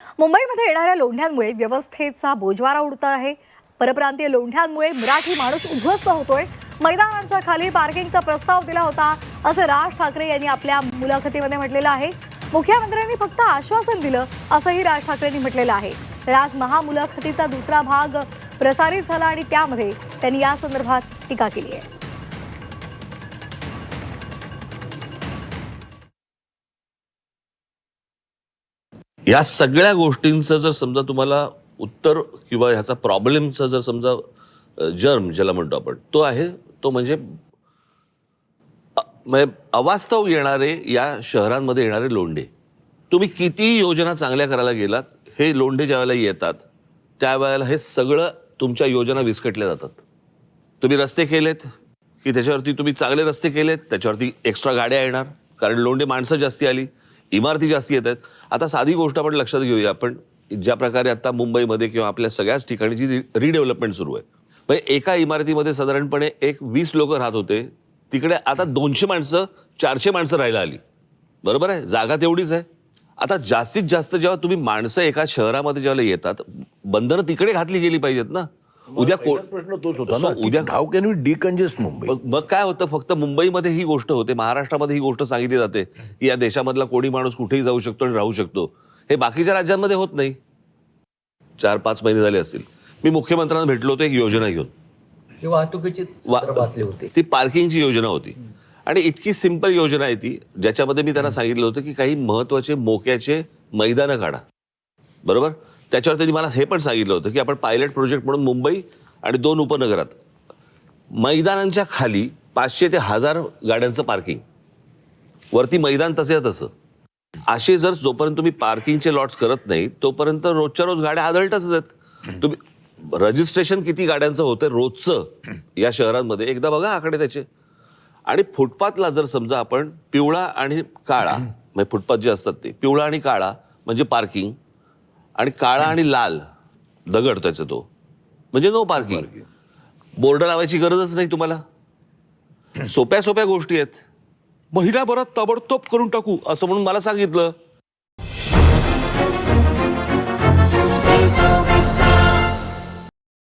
मुंबईमध्ये येणाऱ्या लोंढ्यांमुळे व्यवस्थेचा बोजवारा उडत आहे। परप्रांतीय लोंढ्यांमुळे मराठी माणूस उद्ध्वस्त होतोय। मैदानांच्या खाली पार्किंगचा प्रस्ताव दिला होता असं राज ठाकरे यांनी आपल्या मुलाखतीमध्ये म्हटलेलं आहे। मुख्यमंत्र्यांनी फक्त आश्वासन दिलं असंही राज ठाकरेंनी म्हटलेलं आहे। तर आज महामुलाखतीचा दुसरा भाग प्रसारित झाला आणि त्यामध्ये त्यांनी या संदर्भात टीका केली आहे। या सगळ्या गोष्टींचं जर समजा तुम्हाला उत्तर किंवा ह्याचा प्रॉब्लेमचा जर समजा जर्म ज्याला म्हणतो आपण तो आहे तो म्हणजे अवास्तव येणारे या शहरांमध्ये येणारे लोंढे। तुम्ही किती योजना चांगल्या करायला गेलात, हे लोंढे ज्यावेळेला येतात त्यावेळेला हे सगळं तुमच्या योजना विस्कटल्या जातात। तुम्ही रस्ते केलेत की त्याच्यावरती तुम्ही चांगले रस्ते केलेत, त्याच्यावरती एक्स्ट्रा गाड्या येणार कारण लोंढे माणसं जास्ती आली, इमारती जास्ती येत आहेत। आता साधी गोष्ट आपण लक्षात घेऊया, आपण ज्या प्रकारे आता मुंबईमध्ये किंवा आपल्या सगळ्याच ठिकाणी जी रिडेव्हलपमेंट सुरू आहे, म्हणजे एका इमारतीमध्ये साधारणपणे 20 लोक राहत होते, तिकडे आता 200 माणसं 400 माणसं राहायला आली। बरोबर आहे, जागा तेवढीच आहे। आता जास्तीत जास्त जेव्हा तुम्ही माणसं एका शहरामध्ये जेव्हा येतात, बंधनं तिकडे घातली गेली पाहिजेत ना। उद्या प्रश्न तोच होता ना, उद्या how can we decongest Mumbai. मग काय होतं, फक्त मुंबईमध्ये ही गोष्ट होते, महाराष्ट्रामध्ये ही गोष्ट सांगितली जाते की या देशामधला कोणी माणूस कुठेही जाऊ शकतो आणि राहू शकतो। हे बाकीच्या राज्यांमध्ये होत नाही। 4-5 महिने झाले असतील मी मुख्यमंत्र्यांना भेटलो होतो एक योजना घेऊन, वाहतुकीची वाचली होती। ती पार्किंगची योजना होती आणि इतकी सिंपल योजना आहे ती, ज्याच्यामध्ये मी त्यांना सांगितलं होतं की काही महत्वाचे मोक्याचे मैदानं काढा। बरोबर, त्याच्यावर त्यांनी मला हे पण सांगितलं होतं की आपण पायलट प्रोजेक्ट म्हणून मुंबई आणि 2 उपनगरात मैदानांच्या खाली 500 ते 1000 गाड्यांचं पार्किंग, वरती मैदान तसे तसं असे जर जोपर्यंत तुम्ही पार्किंगचे लॉट्स करत नाही तोपर्यंत रोजच्या रोज गाड्या आदळतच आहेत। तुम्ही रजिस्ट्रेशन किती गाड्यांचं होतं रोजचं या शहरांमध्ये एकदा बघा आकडे त्याचे। आणि फुटपाथला जर समजा आपण पिवळा आणि काळा, म्हणजे फुटपाथ जे असतात ते पिवळा आणि काळा म्हणजे पार्किंग, आणि काळा आणि लाल दगड त्याचा तो म्हणजे नो पार्किंग, बोर्ड लावायची गरजच नाही तुम्हाला। सोप्या सोप्या गोष्टी आहेत, महिनाभरात ताबडतोब करून टाकू असं म्हणून मला सांगितलं।